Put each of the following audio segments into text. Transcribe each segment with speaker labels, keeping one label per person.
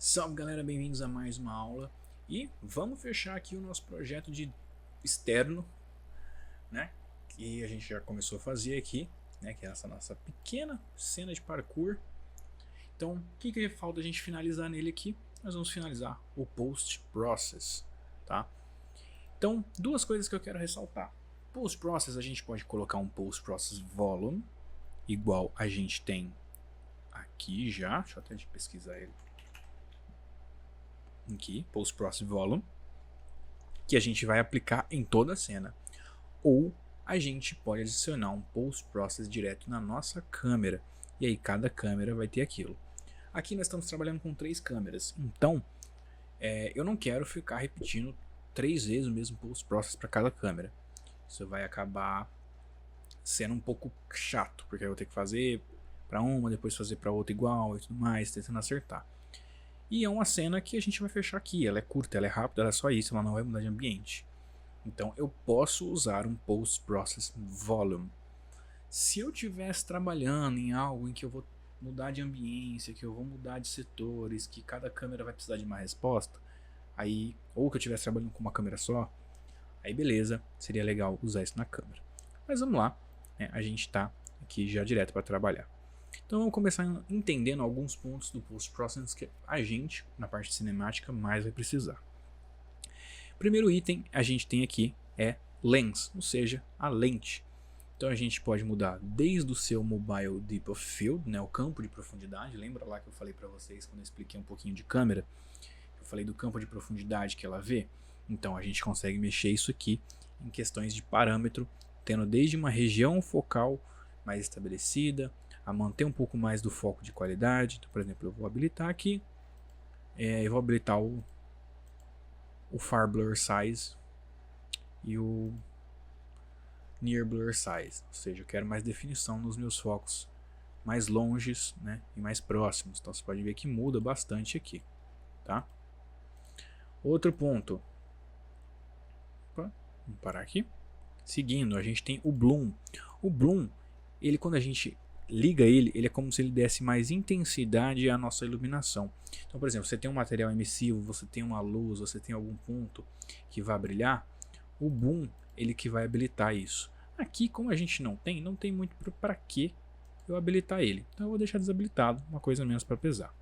Speaker 1: Salve galera, bem-vindos a mais uma aula e vamos fechar aqui o nosso projeto de externo, né? Que a gente já começou a fazer aqui, né? Que é essa nossa pequena cena de parkour. Então, o que falta a gente finalizar nele aqui? Nós vamos finalizar o post process, tá? Então, duas coisas que eu quero ressaltar. Post process, a gente pode colocar um post process volume, igual a gente tem aqui já. Deixa eu até pesquisar ele. Aqui, post process volume, que a gente vai aplicar em toda a cena. Ou a gente pode adicionar um post process direto na nossa câmera, e aí cada câmera vai ter aquilo. Aqui nós estamos trabalhando com 3 câmeras, então eu não quero ficar repetindo 3 vezes o mesmo post process para cada câmera. Isso vai acabar sendo um pouco chato, porque eu vou ter que fazer para uma, depois fazer para outra igual e tudo mais, tentando acertar. E é uma cena que a gente vai fechar aqui, ela é curta, ela é rápida, ela é só isso, ela não vai mudar de ambiente. Então eu posso usar um Post Process Volume. Se eu estivesse trabalhando em algo em que eu vou mudar de ambiência, que eu vou mudar de setores, que cada câmera vai precisar de uma resposta, aí, ou que eu estivesse trabalhando com uma câmera só, aí beleza, seria legal usar isso na câmera. Mas vamos lá, né, a gente está aqui já direto para trabalhar. Então vamos começar entendendo alguns pontos do Post Process que a gente, na parte cinemática, mais vai precisar. Primeiro item a gente tem aqui é Lens, ou seja, a lente. Então a gente pode mudar desde o seu Mobile Depth of Field, né, o campo de profundidade. Lembra lá que eu falei para vocês quando eu expliquei um pouquinho de câmera? Eu falei do campo de profundidade que ela vê. Então a gente consegue mexer isso aqui em questões de parâmetro, tendo desde uma região focal mais estabelecida, a manter um pouco mais do foco de qualidade. Então, por exemplo, eu vou habilitar aqui, eu vou habilitar o Far Blur Size e o Near Blur Size, ou seja, eu quero mais definição nos meus focos mais longes, né, e mais próximos. Então você pode ver que muda bastante aqui, tá? Outro ponto, opa, vamos parar aqui. Seguindo, a gente tem o Bloom. O Bloom, ele quando a gente liga ele é como se ele desse mais intensidade à nossa iluminação. Então, por exemplo, você tem um material emissivo, você tem uma luz, você tem algum ponto que vai brilhar, o Bloom, ele que vai habilitar isso. Aqui, como a gente não tem muito para que eu habilitar ele. Então eu vou deixar desabilitado, uma coisa menos para pesar.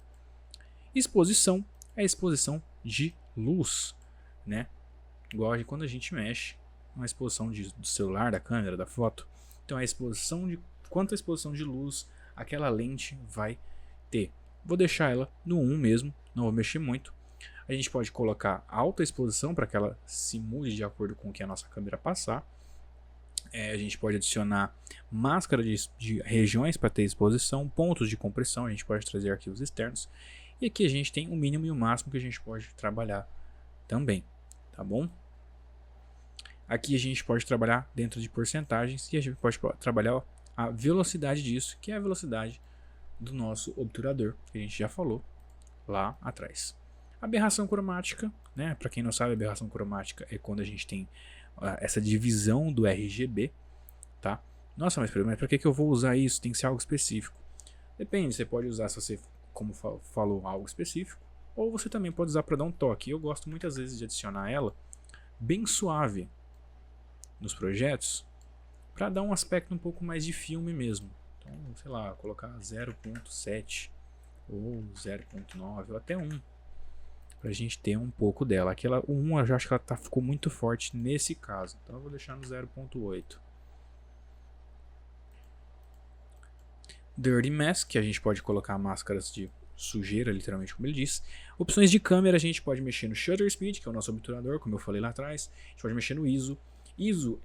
Speaker 1: Exposição é a exposição de luz, né? Igual de quando a gente mexe uma exposição do celular, da câmera, da foto. Então a exposição de quanto a exposição de luz aquela lente vai ter. Vou deixar ela no 1 mesmo, não vou mexer muito. A gente pode colocar alta exposição para que ela se mude de acordo com o que a nossa câmera passar. A gente pode adicionar máscara de regiões para ter exposição, pontos de compressão, a gente pode trazer arquivos externos. E aqui a gente tem o mínimo e o máximo que a gente pode trabalhar também, tá bom? Aqui a gente pode trabalhar dentro de porcentagens e a gente pode trabalhar a velocidade disso, que é a velocidade do nosso obturador, que a gente já falou lá atrás. Aberração cromática, né? Para quem não sabe, a aberração cromática é quando a gente tem essa divisão do RGB, tá? Nossa, mas para que eu vou usar isso? Tem que ser algo específico. Depende, você pode usar se você, como falou, algo específico, ou você também pode usar para dar um toque. Eu gosto muitas vezes de adicionar ela bem suave nos projetos, para dar um aspecto um pouco mais de filme mesmo. Então, sei lá, colocar 0.7 ou 0.9 ou até 1, pra gente ter um pouco dela. Aquela 1 eu já acho que ela ficou muito forte nesse caso, então eu vou deixar no 0.8. Dirty Mask, que a gente pode colocar máscaras de sujeira, literalmente como ele diz. Opções de câmera, a gente pode mexer no Shutter Speed, que é o nosso obturador, como eu falei lá atrás. A gente pode mexer no ISO. ISO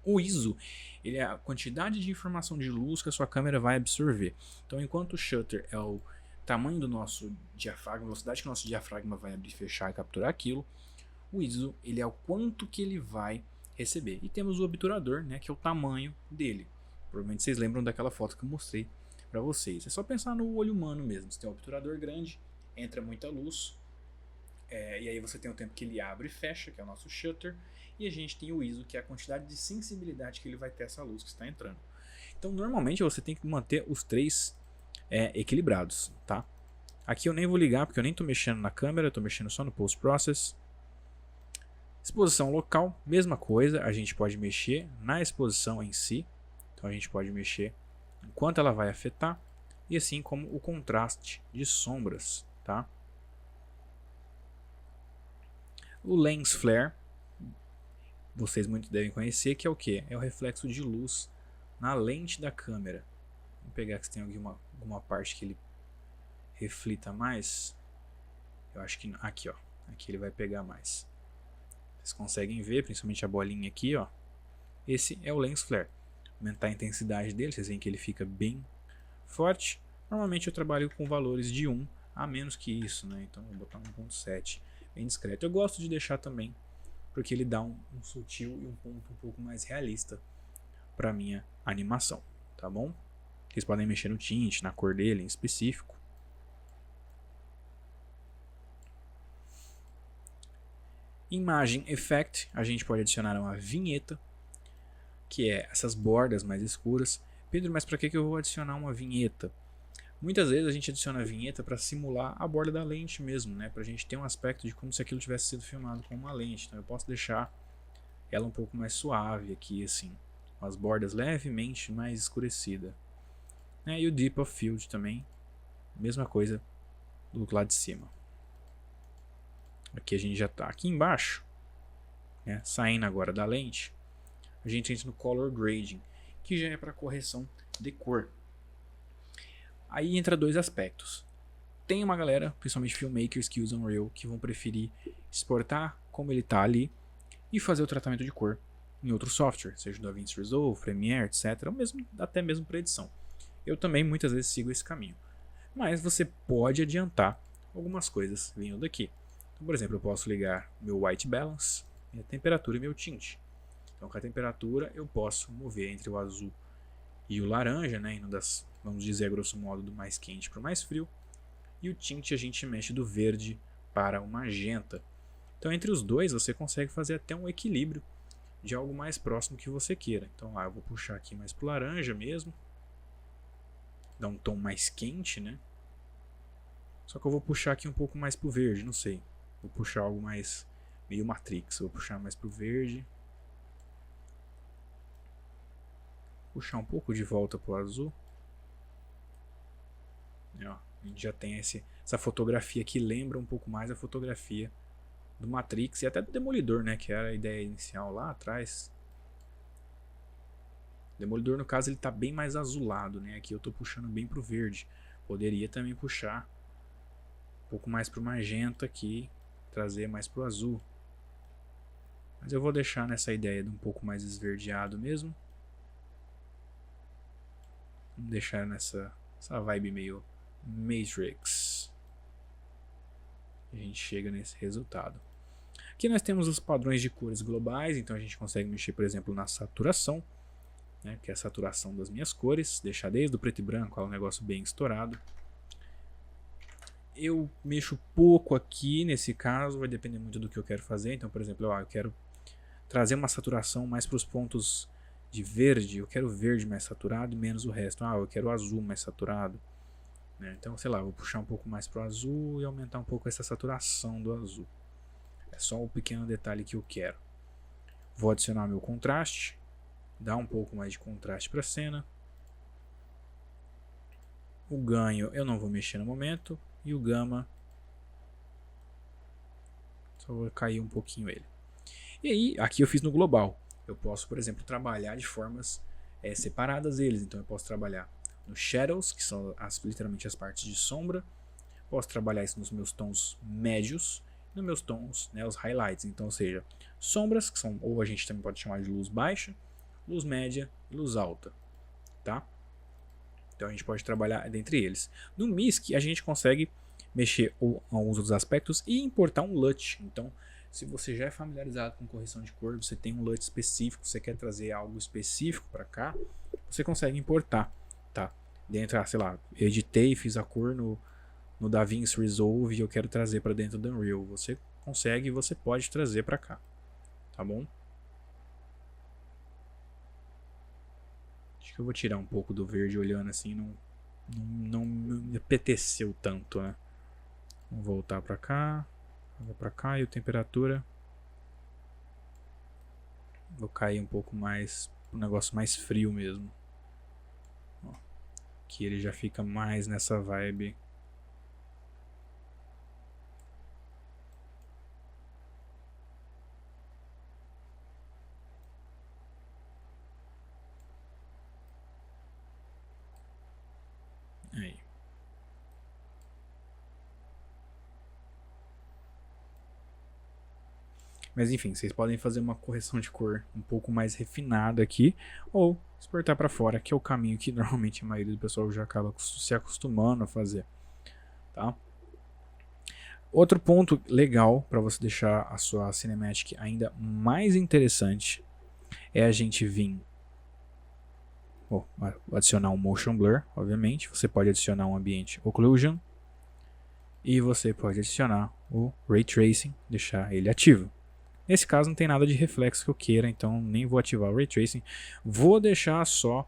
Speaker 1: o ISO, ele é a quantidade de informação de luz que a sua câmera vai absorver. Então, enquanto o shutter é o tamanho do nosso diafragma, a velocidade que o nosso diafragma vai abrir, fechar e capturar aquilo, o ISO ele é o quanto que ele vai receber. E temos o obturador, né, que é o tamanho dele. Provavelmente vocês lembram daquela foto que eu mostrei para vocês. É só pensar no olho humano mesmo. Você tem um obturador grande, entra muita luz, e aí você tem o tempo que ele abre e fecha, que é o nosso shutter, e a gente tem o ISO, que é a quantidade de sensibilidade que ele vai ter essa luz que está entrando. Então normalmente você tem que manter os três equilibrados, tá? Aqui eu nem vou ligar porque eu nem estou mexendo na câmera, eu estou mexendo só no Post Process. Exposição local, mesma coisa, a gente pode mexer na exposição em si. Então a gente pode mexer enquanto ela vai afetar, e assim como o contraste de sombras, tá? O Lens Flare, vocês muito devem conhecer, que é o que? É o reflexo de luz na lente da câmera. Vamos pegar se tem alguma parte que ele reflita mais. Eu acho que aqui, ó, aqui ele vai pegar mais. Vocês conseguem ver, principalmente a bolinha aqui, ó. Esse é o Lens Flare. Aumentar a intensidade dele, vocês veem que ele fica bem forte. Normalmente eu trabalho com valores de 1 a menos que isso, né? Então vou botar 1.7, bem discreto. Eu gosto de deixar também, porque ele dá um sutil e um ponto um pouco mais realista para minha animação, tá bom? Vocês podem mexer no tint, na cor dele em específico. Imagem Effect, a gente pode adicionar uma vinheta, que é essas bordas mais escuras. Pedro, mas para que eu vou adicionar uma vinheta? Muitas vezes a gente adiciona a vinheta para simular a borda da lente mesmo, né? Para a gente ter um aspecto de como se aquilo tivesse sido filmado com uma lente. Então eu posso deixar ela um pouco mais suave aqui, assim, com as bordas levemente mais escurecidas. E o Deep of Field também, mesma coisa do lado de cima. Aqui a gente já está aqui embaixo, né? Saindo agora da lente, a gente entra no Color Grading, que já é para correção de cor. Aí entra dois aspectos. Tem uma galera, principalmente filmmakers que usam Unreal, que vão preferir exportar como ele está ali e fazer o tratamento de cor em outro software, seja do DaVinci Resolve, Premiere, etc. Ou mesmo, até mesmo para edição. Eu também muitas vezes sigo esse caminho. Mas você pode adiantar algumas coisas vindo daqui. Então, por exemplo, eu posso ligar meu White Balance, minha temperatura e meu tint. Então, com a temperatura eu posso mover entre o azul e o laranja, né, indo das, vamos dizer, grosso modo, do mais quente para o mais frio. E o tint a gente mexe do verde para o magenta. Então, entre os dois você consegue fazer até um equilíbrio de algo mais próximo que você queira. Então, eu vou puxar aqui mais para o laranja mesmo. Dá um tom mais quente, né? Só que eu vou puxar aqui um pouco mais para o verde, não sei. Vou puxar algo mais meio Matrix. Vou puxar mais para o verde. Puxar um pouco de volta para o azul. E, ó, a gente já tem essa fotografia que lembra um pouco mais a fotografia do Matrix e até do Demolidor, né? Que era a ideia inicial lá atrás. O Demolidor, no caso, ele tá bem mais azulado, né? Aqui eu tô puxando bem pro verde. Poderia também puxar um pouco mais pro magenta aqui, trazer mais pro azul. Mas eu vou deixar nessa ideia de um pouco mais esverdeado mesmo. Vamos deixar nessa vibe meio Matrix. A gente chega nesse resultado. Aqui nós temos os padrões de cores globais, então a gente consegue mexer, por exemplo, na saturação, né, que é a saturação das minhas cores, deixar desde o preto e branco, um negócio bem estourado. Eu mexo pouco aqui nesse caso, vai depender muito do que eu quero fazer. Então, por exemplo, eu quero trazer uma saturação mais para os pontos de verde, eu quero verde mais saturado e menos o resto. Eu quero azul mais saturado. Então, sei lá, vou puxar um pouco mais para o azul e aumentar um pouco essa saturação do azul. É só um pequeno detalhe que eu quero. Vou adicionar meu contraste, dar um pouco mais de contraste para a cena. O ganho eu não vou mexer no momento. E o gama, só vou cair um pouquinho ele. E aí, aqui eu fiz no global. Eu posso, por exemplo, trabalhar de formas separadas eles. Então eu posso trabalhar nos shadows, que são literalmente as partes de sombra. Posso trabalhar isso nos meus tons médios. Nos meus tons, né, os highlights. Então, ou seja, sombras, que são, ou a gente também pode chamar de luz baixa, luz média e luz alta. Tá? Então a gente pode trabalhar dentre eles. No MISC a gente consegue mexer alguns outros aspectos e importar um LUT. Então, se você já é familiarizado com correção de cor, você tem um LUT específico, você quer trazer algo específico para cá, você consegue importar, tá? Dentro, sei lá, eu editei, fiz a cor no DaVinci Resolve e eu quero trazer para dentro do Unreal. Você consegue e você pode trazer para cá, tá bom? Acho que eu vou tirar um pouco do verde olhando assim, não me apeteceu tanto, né? Vamos voltar para cá. E a temperatura. Vou cair um pouco mais, um negócio mais frio mesmo. Ó, que ele já fica mais nessa vibe. Aí. Mas enfim, vocês podem fazer uma correção de cor um pouco mais refinada aqui, ou exportar para fora, que é o caminho que normalmente a maioria do pessoal já acaba se acostumando a fazer, tá? Outro ponto legal para você deixar a sua cinematic ainda mais interessante é a gente vir adicionar um motion blur, obviamente. Você pode adicionar um ambiente occlusion e você pode adicionar o ray tracing, deixar ele ativo. Nesse caso não tem nada de reflexo que eu queira, então nem vou ativar o ray tracing. Vou deixar só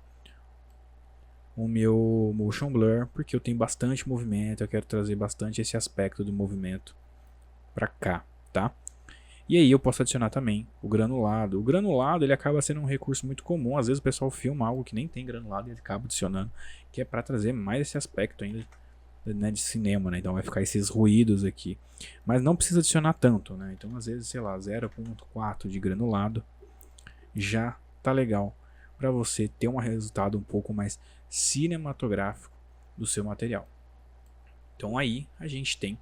Speaker 1: o meu motion blur, porque eu tenho bastante movimento, eu quero trazer bastante esse aspecto do movimento para cá, tá? E aí eu posso adicionar também o granulado. O granulado ele acaba sendo um recurso muito comum, às vezes o pessoal filma algo que nem tem granulado e ele acaba adicionando, que é para trazer mais esse aspecto ainda, né, de cinema, né? Então vai ficar esses ruídos aqui. Mas não precisa adicionar tanto, né? Então às vezes, sei lá, 0.4 de granulado já tá legal para você ter um resultado um pouco mais cinematográfico do seu material. Então aí a gente tem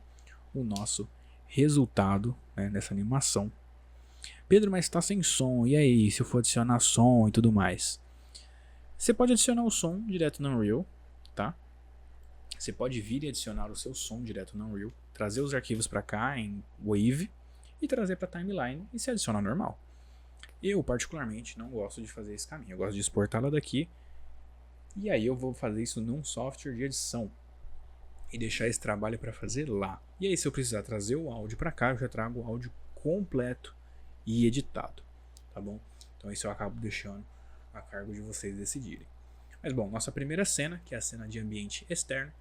Speaker 1: o nosso resultado, né, nessa animação. Pedro, mas está sem som, e aí se eu for adicionar som e tudo mais? Você pode adicionar o som direto no Unreal, tá? Você pode vir e adicionar o seu som direto no Unreal, trazer os arquivos para cá em Wave e trazer para Timeline e se adicionar normal. Eu particularmente não gosto de fazer esse caminho, eu gosto de exportá-la daqui e aí eu vou fazer isso num software de edição e deixar esse trabalho para fazer lá. E aí se eu precisar trazer o áudio para cá, eu já trago o áudio completo e editado, tá bom? Então isso eu acabo deixando a cargo de vocês decidirem. Mas bom, nossa primeira cena, que é a cena de ambiente externo,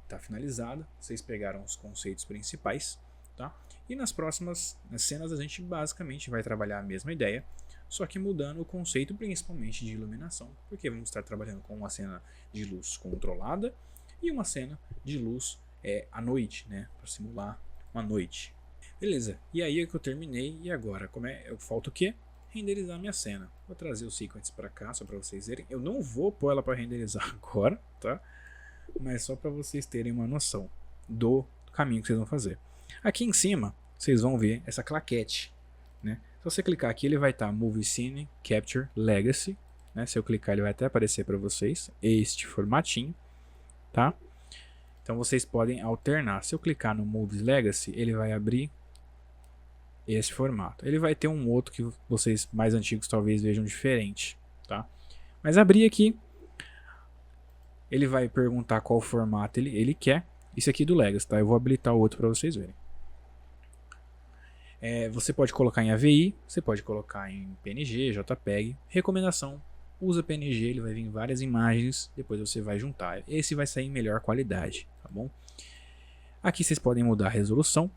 Speaker 1: está finalizada. Vocês pegaram os conceitos principais, tá? E nas próximas cenas a gente basicamente vai trabalhar a mesma ideia, só que mudando o conceito principalmente de iluminação, porque vamos estar trabalhando com uma cena de luz controlada e uma cena de luz à noite, né, para simular uma noite. Beleza, e aí é que eu terminei, e agora falta o quê? Renderizar minha cena. Vou trazer o sequence para cá só para vocês verem. Eu não vou pôr ela para renderizar agora, tá? Mas só para vocês terem uma noção do caminho que vocês vão fazer. Aqui em cima vocês vão ver essa claquete, né? Se você clicar aqui ele vai estar Movie Scene Capture Legacy, né? Se eu clicar ele vai até aparecer para vocês este formatinho, tá? Então vocês podem alternar. Se eu clicar no Movies Legacy ele vai abrir esse formato. Ele vai ter um outro que vocês mais antigos talvez vejam diferente, tá? Mas abrir aqui, ele vai perguntar qual formato ele quer. Isso aqui do Legacy, tá? Eu vou habilitar o outro para vocês verem. Você pode colocar em AVI, você pode colocar em PNG, JPEG. Recomendação, usa PNG, ele vai vir várias imagens, depois você vai juntar. Esse vai sair em melhor qualidade, tá bom? Aqui vocês podem mudar a resolução.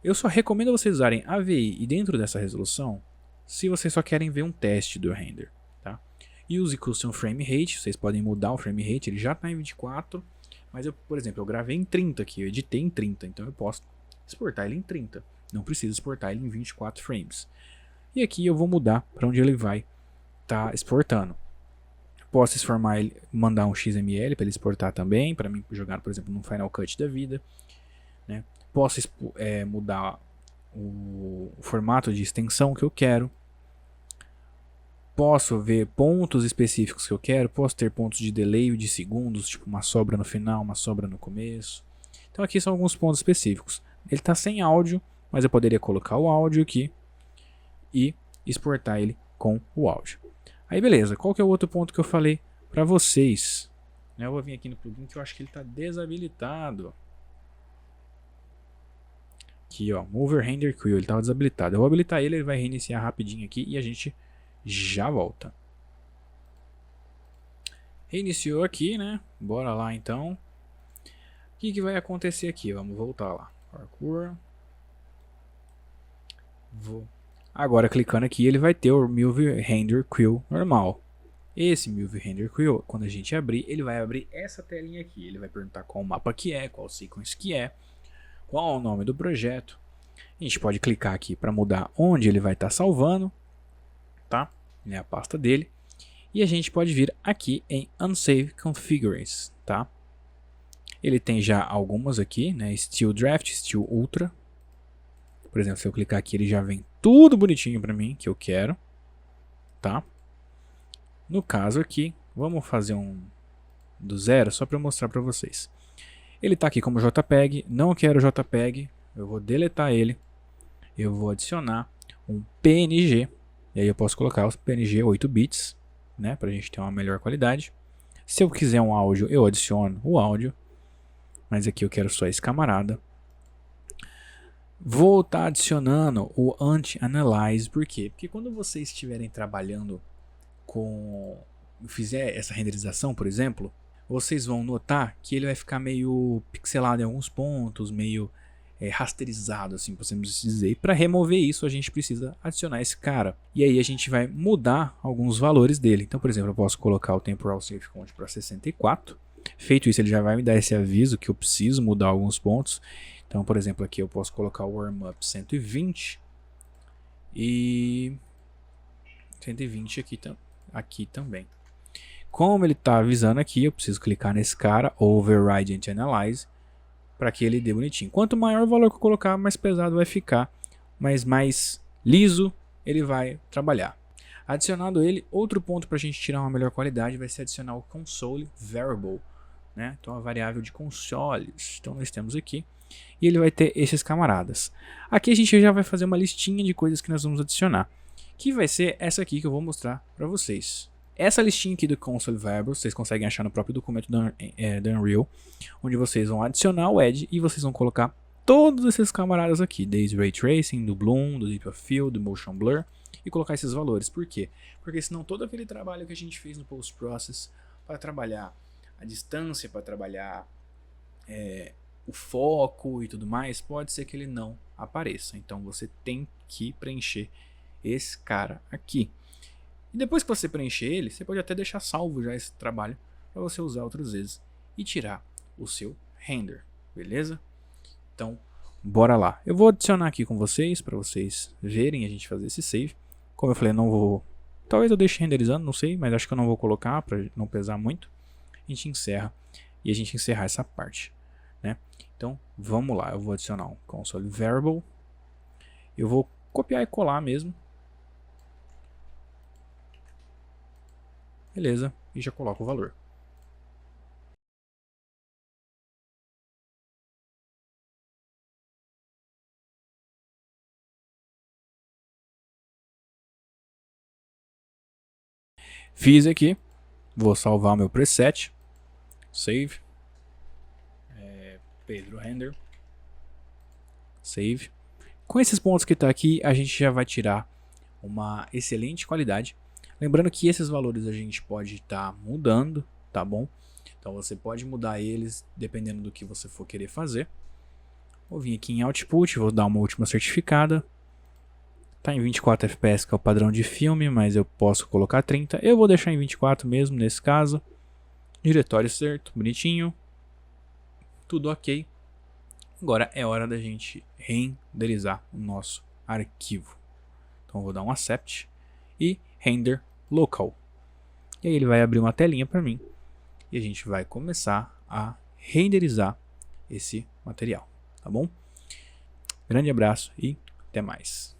Speaker 1: Eu só recomendo vocês usarem AVI e dentro dessa resolução, se vocês só querem ver um teste do render, tá? E use Custom Frame Rate, vocês podem mudar o frame rate, ele já está em 24, mas eu, por exemplo, eu gravei em 30 aqui, eu editei em 30, então eu posso exportar ele em 30, não preciso exportar ele em 24 frames. E aqui eu vou mudar para onde ele vai estar exportando. Posso mandar um XML para ele exportar também, para mim jogar, por exemplo, no Final Cut da vida, né? Posso mudar o formato de extensão que eu quero. Posso ver pontos específicos que eu quero. Posso ter pontos de delay de segundos, tipo uma sobra no final, uma sobra no começo. Então aqui são alguns pontos específicos. Ele está sem áudio, mas eu poderia colocar o áudio aqui e exportar ele com o áudio. Aí beleza, qual que é o outro ponto que eu falei para vocês? Eu vou vir aqui no plugin que eu acho que ele está desabilitado. Aqui, ó, Mover Render Queue, ele estava desabilitado. Eu vou habilitar ele, ele vai reiniciar rapidinho aqui e a gente já volta. Reiniciou aqui, né? Bora lá então. O que vai acontecer aqui? Vamos voltar lá. Parkour. Vou. Agora clicando aqui, ele vai ter o Movie Render Queue normal. Esse Movie Render Queue, quando a gente abrir, ele vai abrir essa telinha aqui. Ele vai perguntar qual mapa que é, qual sequence que é, qual é o nome do projeto. A gente pode clicar aqui para mudar onde ele vai estar salvando, tá? É a pasta dele. E a gente pode vir aqui em Unsave Configures, tá? Ele tem já algumas aqui, né? Steel Draft, Steel Ultra. Por exemplo, se eu clicar aqui, ele já vem tudo bonitinho para mim, que eu quero, tá? No caso aqui, vamos fazer um do zero, só para mostrar para vocês. Ele está aqui como JPEG, não quero JPEG, eu vou deletar ele. Eu vou adicionar um PNG, e aí eu posso colocar os PNG 8 bits, né, para a gente ter uma melhor qualidade. Se eu quiser um áudio, eu adiciono o áudio, mas aqui eu quero só esse camarada. Vou estar adicionando o Anti-Analyze, por quê? Porque quando vocês estiverem trabalhando com... fizer essa renderização, por exemplo, vocês vão notar que ele vai ficar meio pixelado em alguns pontos, meio rasterizado, assim podemos dizer. E para remover isso, a gente precisa adicionar esse cara. E aí a gente vai mudar alguns valores dele. Então, por exemplo, eu posso colocar o Temporal Safe Count para 64. Feito isso, ele já vai me dar esse aviso que eu preciso mudar alguns pontos. Então, por exemplo, aqui eu posso colocar o Warm Up 120 e 120 aqui também. Como ele está avisando aqui, eu preciso clicar nesse cara, Override and Analyze, para que ele dê bonitinho. Quanto maior o valor que eu colocar, mais pesado vai ficar, mas mais liso ele vai trabalhar. Adicionado ele, outro ponto para a gente tirar uma melhor qualidade vai ser adicionar o Console Variable, né? Então a variável de consoles. Então nós temos aqui, e ele vai ter esses camaradas. Aqui a gente já vai fazer uma listinha de coisas que nós vamos adicionar, que vai ser essa aqui que eu vou mostrar para vocês. Essa listinha aqui do Console Variable vocês conseguem achar no próprio documento da Unreal, onde vocês vão adicionar o Edge e vocês vão colocar todos esses camaradas aqui, desde Ray Tracing, do Bloom, do Deep of Field, do Motion Blur, e colocar esses valores. Por quê? Porque senão todo aquele trabalho que a gente fez no Post Process para trabalhar a distância, para trabalhar o foco e tudo mais, pode ser que ele não apareça. Então você tem que preencher esse cara aqui. E depois que você preencher ele, você pode até deixar salvo já esse trabalho para você usar outras vezes e tirar o seu render, beleza? Então, bora lá. Eu vou adicionar aqui com vocês para vocês verem a gente fazer esse save. Como eu falei, não vou... talvez eu deixe renderizando, não sei, mas acho que eu não vou colocar para não pesar muito. A gente encerra e a gente encerrar essa parte, né? Então, vamos lá. Eu vou adicionar um console variable. Eu vou copiar e colar mesmo. Beleza, e já coloco o valor. Fiz aqui, vou salvar meu preset, save, Pedro Render, save. Com esses pontos que está aqui, a gente já vai tirar uma excelente qualidade. Lembrando que esses valores a gente pode estar mudando, tá bom? Então você pode mudar eles dependendo do que você for querer fazer. Vou vir aqui em Output, vou dar uma última certificada. Tá em 24 FPS, que é o padrão de filme, mas eu posso colocar 30. Eu vou deixar em 24 mesmo, nesse caso. Diretório certo, bonitinho. Tudo ok. Agora é hora da gente renderizar o nosso arquivo. Então eu vou dar um Accept e Render Local. E aí ele vai abrir uma telinha para mim. E a gente vai começar a renderizar esse material, tá bom? Grande abraço e até mais.